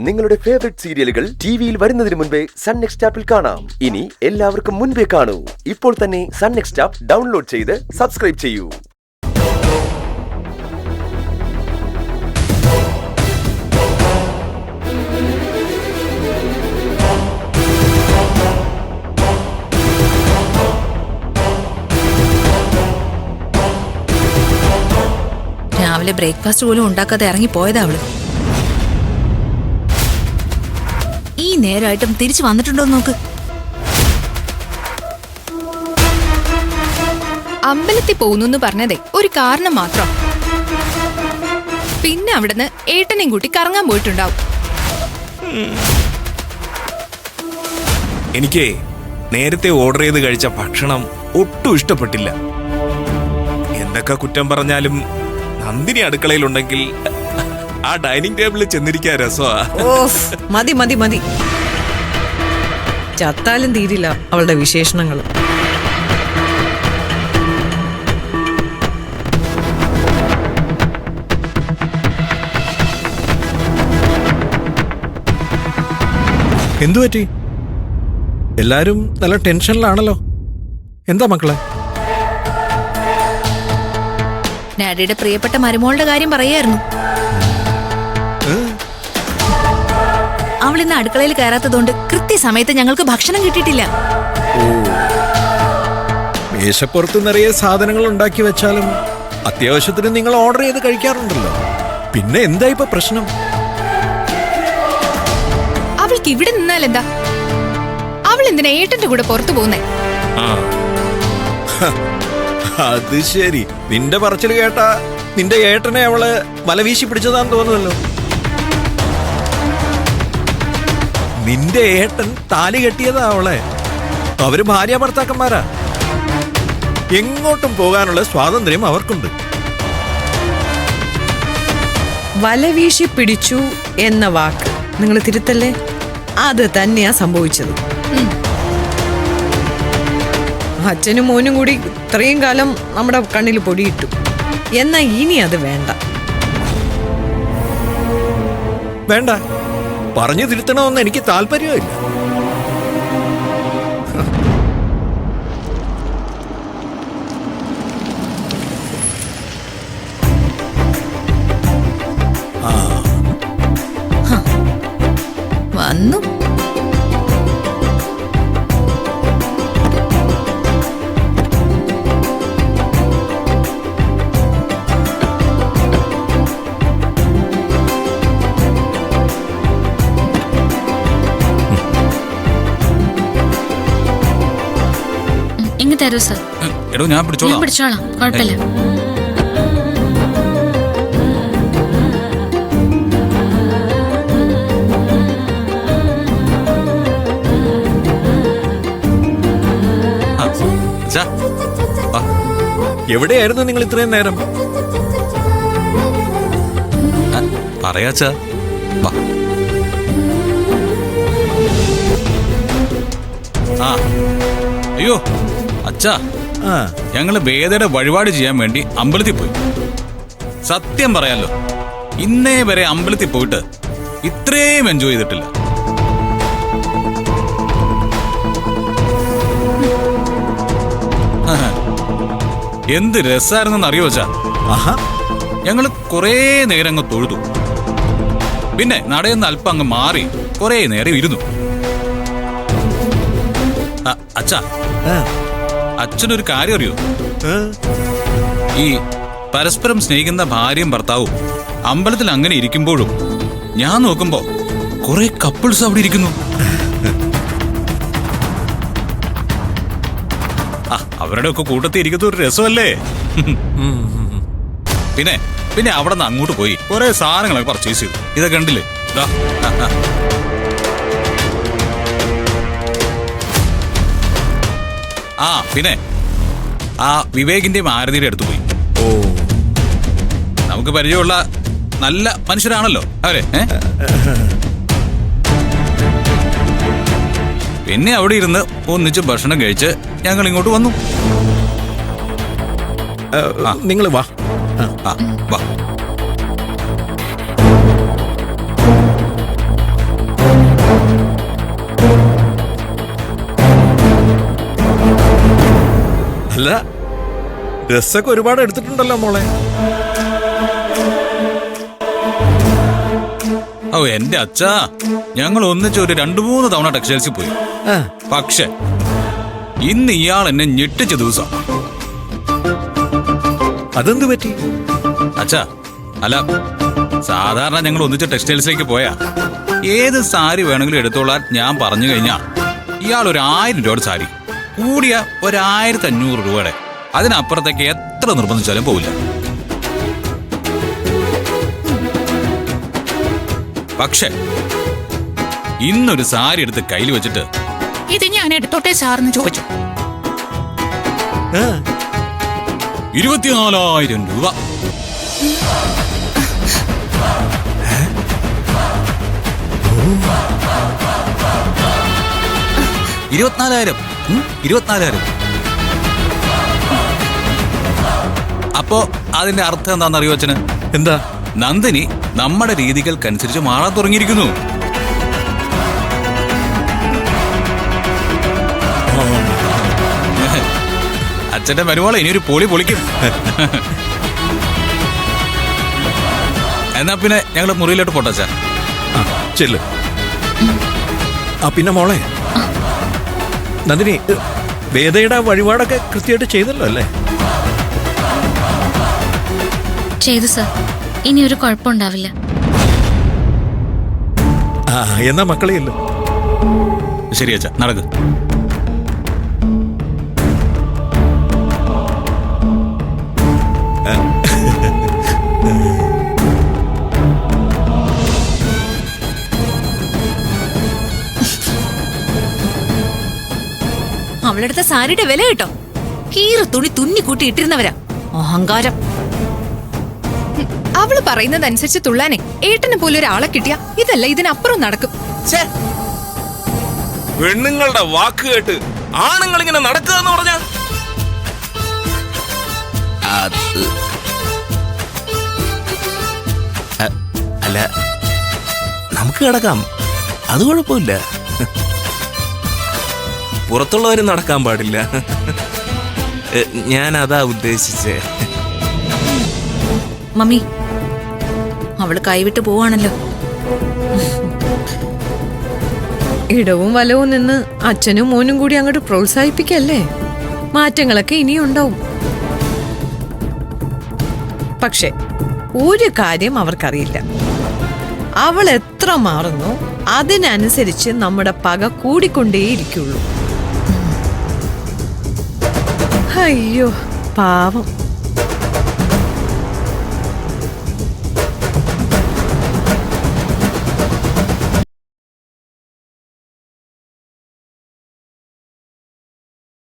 നിങ്ങളുടെ ഫേവറേറ്റ് സീരിയലുകൾ ടിവിയിൽ വരുന്നതിന് മുൻപേ സൺ നെക്സ്റ്റ് ആപ്പിൽ കാണാം. ഇനി എല്ലാവർക്കും മുൻപേ കാണൂ. ഇപ്പോൾ തന്നെ സൺ നെക്സ്റ്റ് ആപ്പ് ഡൗൺലോഡ് ചെയ്ത് സബ്സ്ക്രൈബ് ചെയ്യൂ. രാവിലെ ബ്രേക്ക്ഫാസ്റ്റ് പോലും ഉണ്ടാക്കാതെ ഇറങ്ങി പോയതാ അവള്. ഈ നേരമായിട്ടും തിരിച്ചു വന്നിട്ടുണ്ടോ നോക്ക്. അമ്പലത്തിൽ പോകുന്നു പറഞ്ഞതേ ഒരു കാരണം മാത്രം. പിന്നെ അവിടുന്ന് ഏട്ടനെയും കൂട്ടി കറങ്ങാൻ പോയിട്ടുണ്ടാവും. എനിക്ക് നേരത്തെ ഓർഡർ ചെയ്ത് കഴിച്ച ഭക്ഷണം ഒട്ടും ഇഷ്ടപ്പെട്ടില്ല. എന്തൊക്കെ കുറ്റം പറഞ്ഞാലും നന്ദിനി അടുക്കളയിലുണ്ടെങ്കിൽ ആ ഡൈനിങ് ടേബിളിൽ ചെന്നിരിക്കാൻ രസമാ. മതി മതി മതി, ചത്താലും തീരില്ല അവളുടെ വിശേഷണങ്ങൾ. എന്തുപറ്റി? എല്ലാരും നല്ല ടെൻഷനിലാണല്ലോ. എന്താ മക്കളെ? ഡാഡിയുടെ പ്രിയപ്പെട്ട മരുമോളുടെ കാര്യം പറയായിരുന്നു. അവൾ ഇന്ന് അടുക്കളയിൽ കയറാത്തതുകൊണ്ട് കൃത്യസമയത്ത് ഞങ്ങൾക്ക് ഭക്ഷണം കിട്ടിയിട്ടില്ല. മേശപ്പുറത്ത് നിറയെ സാധനങ്ങൾ ഉണ്ടാക്കി വെച്ചാലും അത്യാവശ്യത്തിന് നിങ്ങൾ ഓർഡർ ചെയ്ത് കഴിക്കാറുണ്ടല്ലോ. പിന്നെ എന്താ ഇപ്പൊ പ്രശ്നം? അവൾക്ക് ഇവിടെ നിന്നാൽ എന്താ? അവൾ എന്തിനാ ഏട്ടന്റെ കൂടെ പുറത്തു പോകുന്നേ? അത് ശരി, നിന്റെ പറച്ചിൽ കേട്ടാ നിന്റെ ഏട്ടനെ അവള് വലവീശി പിടിച്ചതാന്ന് തോന്നുന്നല്ലോ. നിന്റെ ഏട്ടൻ താലി കെട്ടിയതാ അവളെ. അവര് ഭാര്യ ഭർത്താക്കന്മാരാ. എങ്ങോട്ടും പോകാനുള്ള സ്വാതന്ത്ര്യം അവർക്കുണ്ട്. വലവീശി പിടിച്ചു എന്ന വാക്ക് നിങ്ങൾ തിരുത്തല്ലേ. അത് തന്നെയാ സംഭവിച്ചത്. അച്ഛനും മോനും കൂടി ഇത്രയും കാലം നമ്മുടെ കണ്ണിൽ പൊടിയിട്ടു. എന്നാ ഇനി അത് വേണ്ട. വേണ്ട, പറഞ്ഞു തിരുത്തണമെന്ന് എനിക്ക് താല്പര്യമില്ല. വന്നു. തരൂ സർ. എടോ ഞാൻ പിടിച്ചോളാം, കുഴപ്പമില്ല. എവിടെയായിരുന്നു നിങ്ങൾ ഇത്രയും നേരം? പറയാച്ചാ. അയ്യോ അച്ഛാ, ഞങ്ങള് വേദയുടെ വഴിപാട് ചെയ്യാൻ വേണ്ടി അമ്പലത്തിൽ പോയി. സത്യം പറയാലോ, ഇന്നേ വരെ അമ്പലത്തിൽ പോയിട്ട് ഇത്രയും എൻജോയ് ചെയ്തിട്ടില്ല. എന്ത് രസായിരുന്നെന്ന് അറിയോ അച്ഛാ? ഞങ്ങള് കുറേ നേരം അങ്ങ് തൊഴുതു. പിന്നെ നടയെന്ന് അല്പം അങ്ങ് മാറി കുറേ നേരം ഇരുന്നു. അച്ഛാ, അച്ഛനൊരു കാര്യം അറിയോ? ഈ പരസ്പരം സ്നേഹിക്കുന്ന ഭാര്യയും ഭർത്താവും അമ്പലത്തിൽ അങ്ങനെ ഇരിക്കുമ്പോഴും ഞാൻ നോക്കുമ്പോ കുറെ കപ്പിൾസ് അവിടെ ഇരിക്കുന്നു. അവരുടെ ഒക്കെ കൂട്ടത്തിൽ ഇരിക്കുന്ന ഒരു രസമല്ലേ? പിന്നെ പിന്നെ അവിടെ നിന്ന് അങ്ങോട്ട് പോയി കുറെ സാധനങ്ങളൊക്കെ പർച്ചേസ് ചെയ്തു. ഇതൊക്കെ കണ്ടില്ലേ? പിന്നെ ആ വിവേകിന്റെയും ആരതിയുടെ അടുത്ത് പോയി. നമുക്ക് പരിചയമുള്ള നല്ല മനുഷ്യരാണല്ലോ അവരെ. പിന്നെ അവിടെ ഇരുന്ന് ഒന്നിച്ച് ഭക്ഷണം കഴിച്ച് ഞങ്ങൾ ഇങ്ങോട്ട് വന്നു. നിങ്ങൾ വാ. വാ. അല്ല, ഡ്രസ്സൊക്കെ ഒരുപാട് എടുത്തിട്ടുണ്ടല്ലോ മോളെ. ഓ എന്റെ അച്ഛാ, ഞങ്ങൾ ഒന്നിച്ച് ഒരു 2-3 തവണ ടെക്സ്റ്റൈൽസിൽ പോയി. പക്ഷെ ഇന്ന് ഇയാൾ എന്നെ ഞെട്ടിച്ച ദിവസം. അതെന്ത് പറ്റി? അച്ഛാ, അല്ല, സാധാരണ ഞങ്ങൾ ഒന്നിച്ച് ടെക്സ്റ്റൈൽസിലേക്ക് പോയാ ഏത് സാരി വേണമെങ്കിലും എടുത്തോളാൻ ഞാൻ പറഞ്ഞു കഴിഞ്ഞാ ഇയാൾ ഒരു 1000 രൂപയുടെ സാരി, കൂടിയ 1500 രൂപയുടെ, അതിനപ്പുറത്തേക്ക് എത്ര നിർബന്ധിച്ചാലും പോവില്ല. പക്ഷെ ഇന്നൊരു സാരി എടുത്ത് കയ്യിൽ വെച്ചിട്ട് ഇത് ഞാൻ എടുത്തോട്ടെ സാറിന് ചോദിച്ചു. 24,000 രൂപ. $24,000. അപ്പോ അതിന്റെ അർത്ഥം എന്താണെന്നറിയോ അച്ഛന്? എന്താ? നന്ദിനി നമ്മുടെ രീതികൾക്കനുസരിച്ച് മാറാൻ തുടങ്ങിയിരിക്കുന്നു. അച്ഛന്റെ മരുമോളെ ഇനിയൊരു പൊളിക്കും. എന്നാ പിന്നെ ഞങ്ങള് മുറിയിലോട്ട് പോട്ടെ അച്ഛാ. ചെല്ല്. പിന്നെ മോളെ, നന്ദിനി വേദയുടെ വഴിപാടൊക്കെ കൃത്യമായിട്ട് ചെയ്തല്ലോ അല്ലേ? ചെയ്തു സർ. ഇനി ഒരു കുഴപ്പമുണ്ടാവില്ല. എന്നാ മക്കളെയല്ലോ. ശരി അച്ഛാ, നടക്ക്. അവളെടുത്ത സാരിയുടെ വില കേട്ടോ. കീറ തുണി തുന്നി കൂട്ടി ഇട്ടിരുന്നവരാ. അഹങ്കാരം. അവള് പറയുന്നതനുസരിച്ച് തുള്ളാനേ ഏട്ടനെ പോലെ ഒരാളെ കിട്ടിയ ഇതല്ല ഇതിനപ്പുറം നടക്കും. പെണ്ണുങ്ങളുടെ വാക്ക് കേട്ട് ആണുങ്ങൾ ഇങ്ങനെ നടക്കുക എന്ന് പറഞ്ഞ അല്ല, നമുക്ക് കിടക്കാം, അത് കുഴപ്പമില്ല. പുറത്തുള്ളവരും നടക്കാൻ പാടില്ല. ഞാൻ അതാ ഉദ്ദേശിച്ചേ. മമ്മി, അവള് കൈവിട്ട് പോവാണല്ലോ. ഇടവും വലവും നിന്ന് അച്ഛനും മോനും കൂടി അങ്ങോട്ട് പ്രോത്സാഹിപ്പിക്കല്ലേ. മാറ്റങ്ങളൊക്കെ ഇനിയും ഉണ്ടാവും. പക്ഷെ ഒരു കാര്യം അവർക്കറിയില്ല, അവൾ എത്ര മാറുന്നു അതിനനുസരിച്ച് നമ്മുടെ പക കൂടിക്കൊണ്ടേയിരിക്കുള്ളൂ. അയ്യോ പാവം.